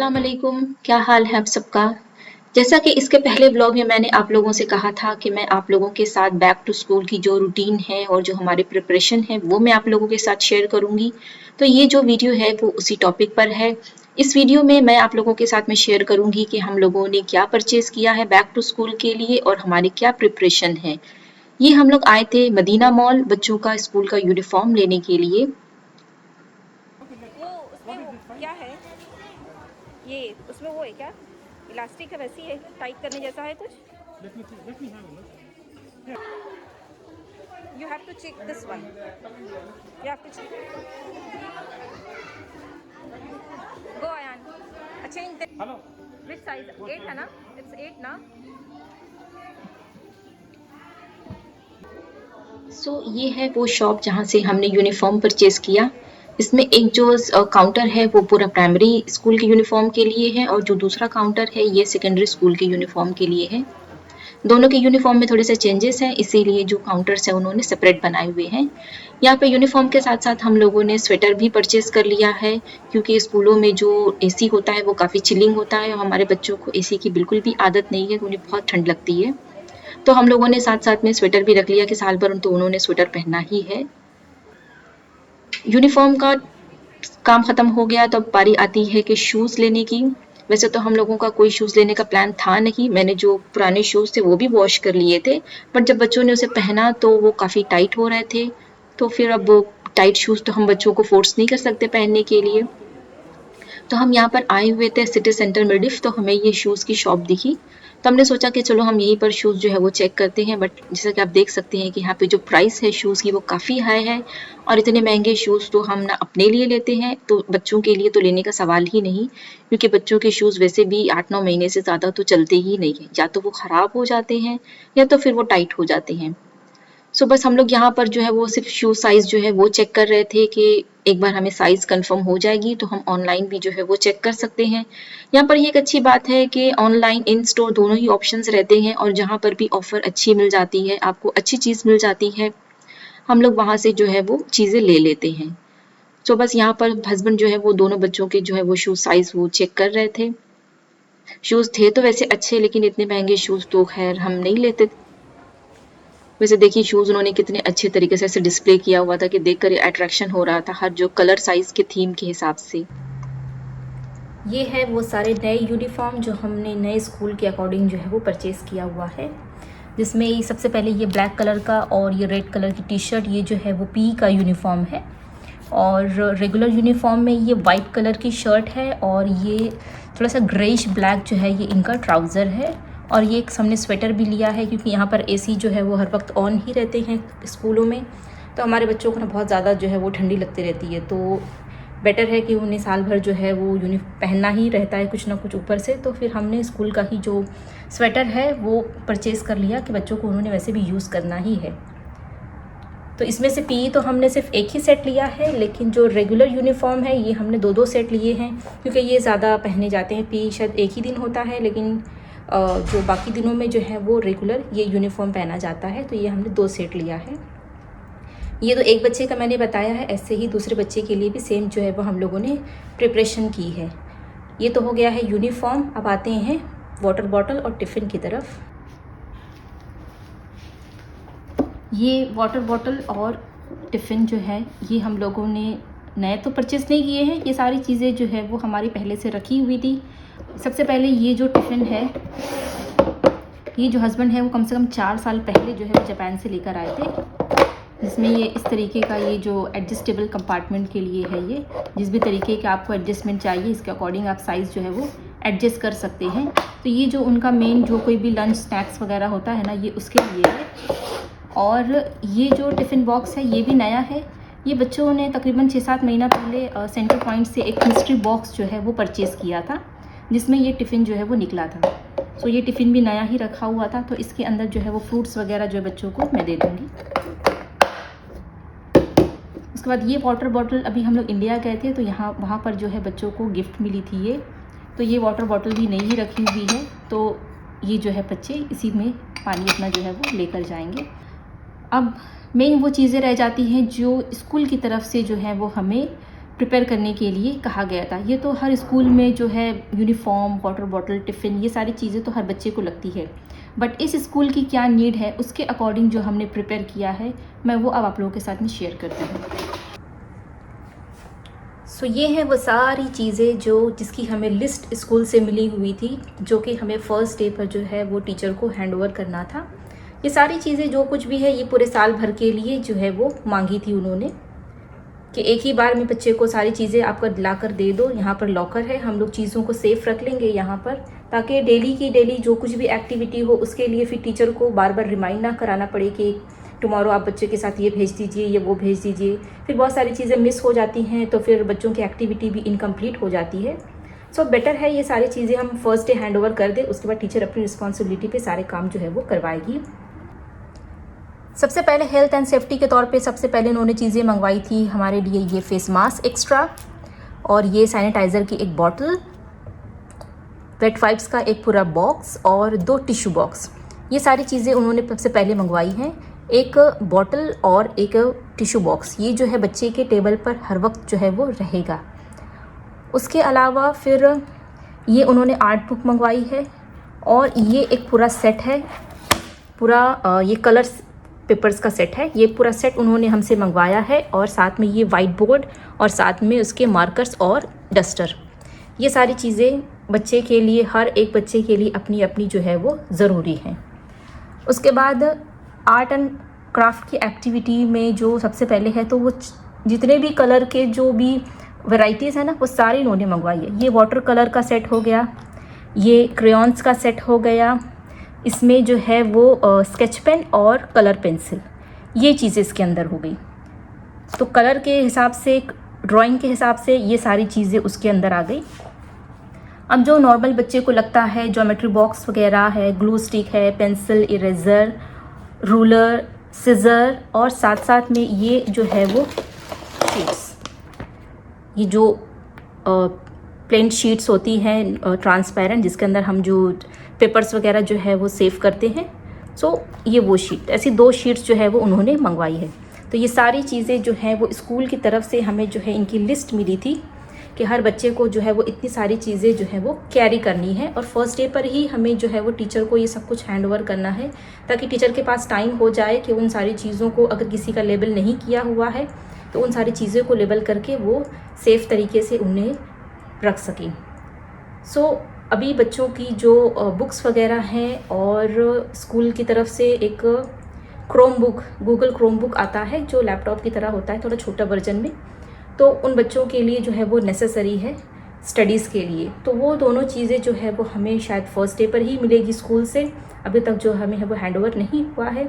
अस्सलाम वालेकुम, क्या हाल है आप सबका। जैसा कि इसके पहले ब्लॉग में मैंने आप लोगों से कहा था कि मैं आप लोगों के साथ बैक टू स्कूल की जो रूटीन है और जो हमारी प्रिपरेशन है वो मैं आप लोगों के साथ शेयर करूंगी। तो ये जो वीडियो है वो उसी टॉपिक पर है। इस वीडियो में मैं आप लोगों के साथ में शेयर करूंगी कि हम लोगों ने क्या परचेज किया है बैक टू स्कूल के लिए और हमारी क्या प्रिपरेशन है। ये हम लोग आए थे मदीना मॉल बच्चों का स्कूल का यूनिफॉर्म लेने के लिए। वो उसमें वो क्या है, ये उसमें वो है क्या, इलास्टिक है, वैसी है, टाइट करने जैसा है कुछ। Let me have a look. You have to check this one, you have to check. Go आयान, अच्छा Hello. विच साइज, 8 है ना, इट्स 8 ना। ये है वो शॉप जहाँ से हमने यूनिफॉर्म परचेज किया। इसमें एक जो काउंटर है वो पूरा प्राइमरी स्कूल के यूनिफॉर्म के लिए है और जो दूसरा काउंटर है ये सेकेंडरी स्कूल के यूनिफॉर्म के लिए है। दोनों के यूनिफॉर्म में थोड़े से चेंजेस हैं, इसीलिए जो काउंटर्स है उन्होंने सेपरेट बनाए हुए हैं। यहाँ पे यूनिफॉर्म के साथ साथ हम लोगों ने स्वेटर भी परचेज कर लिया है, क्योंकि स्कूलों में जो एसी होता है वो काफ़ी चिलिंग होता है और हमारे बच्चों को एसी की बिल्कुल भी आदत नहीं है, उन्हें बहुत ठंड लगती है। तो हम लोगों ने साथ साथ में स्वेटर भी रख लिया कि साल भर तो उन्होंने स्वेटर पहनना ही है। यूनिफॉर्म का काम खत्म हो गया तो अब बारी आती है कि शूज़ लेने की। वैसे तो हम लोगों का कोई शूज़ लेने का प्लान था नहीं, मैंने जो पुराने शूज़ थे वो भी वॉश कर लिए थे, बट जब बच्चों ने उसे पहना तो वो काफ़ी टाइट हो रहे थे। तो फिर अब वो टाइट शूज़ तो हम बच्चों को फोर्स नहीं कर सकते पहनने के लिए। तो हम यहाँ पर आए हुए थे सिटी सेंटर मिडिफ, तो हमें ये शूज़ की शॉप दिखी। तो हमने सोचा कि चलो हम यहीं पर शूज़ जो है वो चेक करते हैं, बट जैसा कि आप देख सकते हैं कि यहाँ पे जो प्राइस है शूज़ की वो काफ़ी हाई है और इतने महंगे शूज़ तो हम ना अपने लिए लेते हैं, तो बच्चों के लिए तो लेने का सवाल ही नहीं, क्योंकि बच्चों के शूज़ वैसे भी 8-9 महीने से ज़्यादा तो चलते ही नहीं हैं, या तो वो ख़राब हो जाते हैं या तो फिर वो टाइट हो जाते हैं। बस हम लोग यहाँ पर जो है वो सिर्फ शू साइज़ जो है वो चेक कर रहे थे कि एक बार हमें साइज़ कंफर्म हो जाएगी तो हम ऑनलाइन भी जो है वो चेक कर सकते हैं। यहाँ पर ये एक अच्छी बात है कि ऑनलाइन इन स्टोर दोनों ही ऑप्शंस रहते हैं और जहाँ पर भी ऑफ़र अच्छी मिल जाती है, आपको अच्छी चीज़ मिल जाती है, हम लोग वहाँ से जो है वो चीज़ें ले लेते हैं। बस यहाँ पर हस्बैंड जो है वो दोनों बच्चों के जो है वो शू साइज़ वो चेक कर रहे थे। शूज़ थे तो वैसे अच्छे, लेकिन इतने महंगे शूज़ तो खैर हम नहीं लेते। वैसे देखिए शूज़ उन्होंने कितने अच्छे तरीके से ऐसे डिस्प्ले किया हुआ था कि देखकर अट्रैक्शन हो रहा था हर जो कलर साइज़ के थीम के हिसाब से। ये है वो सारे नए यूनिफॉर्म जो हमने नए स्कूल के अकॉर्डिंग जो है वो परचेज़ किया हुआ है, जिसमें सबसे पहले ये ब्लैक कलर का और ये रेड कलर की टी शर्ट, ये जो है वो पी का यूनिफॉर्म है। और रेगुलर यूनिफॉर्म में ये वाइट कलर की शर्ट है और ये थोड़ा सा ग्रेइश ब्लैक जो है ये इनका ट्राउज़र है। और ये एक हमने स्वेटर भी लिया है, क्योंकि यहाँ पर एसी जो है वो हर वक्त ऑन ही रहते हैं स्कूलों में, तो हमारे बच्चों को ना बहुत ज़्यादा जो है वो ठंडी लगती रहती है, तो बेटर है कि उन्हें साल भर जो है वो पहनना ही रहता है कुछ ना कुछ ऊपर से। तो फिर हमने स्कूल का ही जो स्वेटर है वो परचेज़ कर लिया कि बच्चों को उन्होंने वैसे भी यूज़ करना ही है। तो इसमें से पी तो हमने सिर्फ एक ही सेट लिया है, लेकिन जो रेगुलर यूनिफॉर्म है ये हमने दो सेट लिए हैं, क्योंकि ये ज़्यादा पहने जाते हैं। पी शायद एक ही दिन होता है, लेकिन जो बाकी दिनों में जो है वो रेगुलर ये यूनिफॉर्म पहना जाता है, तो ये हमने 2 सेट लिया है। ये तो एक बच्चे का मैंने बताया है, ऐसे ही दूसरे बच्चे के लिए भी सेम जो है वो हम लोगों ने प्रिपरेशन की है। ये तो हो गया है यूनिफॉर्म। अब आते हैं वाटर बॉटल और टिफ़िन की तरफ। ये वाटर बॉटल और टिफ़िन जो है ये हम लोगों ने नए तो परचेज़ नहीं किए हैं, ये सारी चीज़ें जो है वो हमारी पहले से रखी हुई थी। सबसे पहले ये जो टिफ़िन है, ये जो हस्बैंड है वो कम से कम 4 साल पहले जो है वो जापान से लेकर आए थे, जिसमें ये इस तरीके का ये जो एडजस्टेबल कंपार्टमेंट के लिए है, ये जिस भी तरीके का आपको एडजस्टमेंट चाहिए इसके अकॉर्डिंग आप साइज़ जो है वो एडजस्ट कर सकते हैं। तो ये जो उनका मेन जो कोई भी लंच स्नैक्स वगैरह होता है ना, ये उसके लिए है। और ये जो टिफ़िन बॉक्स है ये भी नया है। ये बच्चों ने तकरीबन 6-7 महीना पहले सेंटर पॉइंट से एक मिस्ट्री बॉक्स जो है वो परचेज़ किया था, जिसमें ये टिफ़िन जो है वो निकला था। ये टिफ़िन भी नया ही रखा हुआ था, तो इसके अंदर जो है वो फ्रूट्स वगैरह जो है बच्चों को मैं दे दूँगी। उसके बाद ये वाटर बॉटल, अभी हम लोग इंडिया गए थे तो वहाँ पर जो है बच्चों को गिफ्ट मिली थी ये, तो ये वाटर बॉटल भी नई ही रखी हुई है। तो ये जो है बच्चे इसी में पानी अपना जो है वो लेकर जाएंगे। अब मेन वो चीज़ें रह जाती हैं जो स्कूल की तरफ से जो है वो हमें प्रिपेयर करने के लिए कहा गया था। ये तो हर स्कूल में जो है यूनिफॉर्म, वाटर बॉटल, टिफ़िन, ये सारी चीज़ें तो हर बच्चे को लगती है, बट इस स्कूल की क्या नीड है उसके अकॉर्डिंग जो हमने प्रिपेयर किया है, मैं वो अब आप लोगों के साथ में शेयर करती हूँ। सो ये है वो सारी चीज़ें जिसकी हमें लिस्ट स्कूल से मिली हुई थी, जो कि हमें फर्स्ट डे पर जो है वो टीचर को हैंड ओवर करना था। ये सारी चीज़ें जो कुछ भी है ये पूरे साल भर के लिए जो है वो मांगी थी उन्होंने, कि एक ही बार में बच्चे को सारी चीज़ें आपका ला कर दे दो। यहाँ पर लॉकर है, हम लोग चीज़ों को सेफ रख लेंगे यहाँ पर, ताकि डेली की डेली जो कुछ भी एक्टिविटी हो उसके लिए फिर टीचर को बार बार रिमाइंड ना कराना पड़े कि टुमारो आप बच्चे के साथ ये भेज दीजिए या वो भेज दीजिए। फिर बहुत सारी चीज़ें मिस हो जाती हैं तो फिर बच्चों की एक्टिविटी भी इनकम्प्लीट हो जाती है। सो बेटर है ये सारी चीज़ें हम फर्स्ट डे हैंड ओवर कर दें, उसके बाद टीचर अपनी रिस्पॉन्सिबिलिटी पे सारे काम जो है वो करवाएगी। सबसे पहले हेल्थ एंड सेफ्टी के तौर पे सबसे पहले उन्होंने चीज़ें मंगवाई थी हमारे लिए, ये फेस मास्क एक्स्ट्रा, और ये सैनिटाइज़र की एक बॉटल, वेट वाइप्स का एक पूरा बॉक्स और 2 टिश्यू बॉक्स। ये सारी चीज़ें उन्होंने सबसे पहले मंगवाई हैं, एक बॉटल और एक टिश्यू बॉक्स। ये जो है बच्चे के टेबल पर हर वक्त जो है वो रहेगा। उसके अलावा फिर ये उन्होंने आर्ट बुक मंगवाई है, और ये एक पूरा सेट है, पूरा ये कलर्स पेपर्स का सेट है, ये पूरा सेट उन्होंने हमसे मंगवाया है, और साथ में ये वाइट बोर्ड और साथ में उसके मार्कर्स और डस्टर। ये सारी चीज़ें बच्चे के लिए, हर एक बच्चे के लिए अपनी अपनी जो है वो ज़रूरी हैं। उसके बाद आर्ट एंड क्राफ्ट की एक्टिविटी में जो सबसे पहले है, तो वो जितने भी कलर के जो भी वैरायटीज़ हैं ना, वो सारी इन्होंने मंगवाई है। ये वाटर कलर का सेट हो गया, ये क्रेयॉन्स का सेट हो गया, इसमें जो है वो स्केच पेन और कलर पेंसिल, ये चीज़ें इसके अंदर हो गई। तो कलर के हिसाब से, ड्राइंग के हिसाब से ये सारी चीज़ें उसके अंदर आ गई। अब जो नॉर्मल बच्चे को लगता है, ज्योमेट्री बॉक्स वगैरह है, ग्लू स्टिक है, पेंसिल, इरेज़र, रूलर, सिज़र, और साथ साथ में ये जो है वो शीट्स, ये जो प्लेन शीट्स होती हैं ट्रांसपेरेंट, जिसके अंदर हम जो पेपर्स वगैरह जो है वो सेव करते हैं। सो ये वो शीट, ऐसी 2 शीट्स जो है वो उन्होंने मंगवाई है। तो ये सारी चीज़ें जो हैं वो स्कूल की तरफ से हमें जो है इनकी लिस्ट मिली थी कि हर बच्चे को जो है वो इतनी सारी चीज़ें जो है वो कैरी करनी है, और फर्स्ट डे पर ही हमें जो है वो टीचर को ये सब कुछ हैंड ओवर करना है, ताकि टीचर के पास टाइम हो जाए कि उन सारी चीज़ों को, अगर किसी का लेबल नहीं किया हुआ है तो उन सारी चीज़ों को लेबल करके वो सेफ़ तरीके से उन्हें रख सकें। सो अभी बच्चों की जो बुक्स वगैरह हैं, और स्कूल की तरफ से एक Chrome book, Google Chrome book आता है जो लैपटॉप की तरह होता है, थोड़ा छोटा वर्जन में, तो उन बच्चों के लिए जो है वो नेसेसरी है स्टडीज़ के लिए। तो वो दोनों चीज़ें जो है वो हमें शायद फर्स्ट डे पर ही मिलेगी स्कूल से, अभी तक जो हमें है वो हैंड ओवर नहीं हुआ है।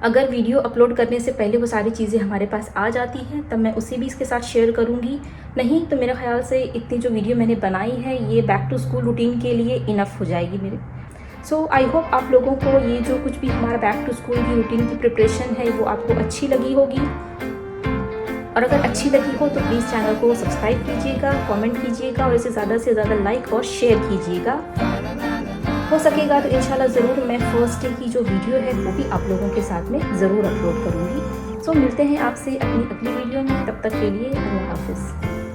अगर वीडियो अपलोड करने से पहले वो सारी चीज़ें हमारे पास आ जाती हैं तब मैं उसे भी इसके साथ शेयर करूँगी, नहीं तो मेरे ख्याल से इतनी जो वीडियो मैंने बनाई है ये बैक टू स्कूल रूटीन के लिए इनफ हो जाएगी मेरे। सो आई होप आप लोगों को ये जो कुछ भी हमारा बैक टू स्कूल की रूटीन की प्रिपरेशन है वो आपको अच्छी लगी होगी, और अगर अच्छी लगी हो तो प्लीज़ चैनल को सब्सक्राइब कीजिएगा, कमेंट कीजिएगा, और इसे ज़्यादा से ज़्यादा लाइक और शेयर कीजिएगा। हो सकेगा तो इंशाल्लाह ज़रूर मैं फर्स्ट डे की जो वीडियो है वो भी आप लोगों के साथ में ज़रूर अपलोड करूँगी। सो मिलते हैं आपसे अपनी अगली वीडियो में, तब तक के लिए अल्लाह हाफ़िज़।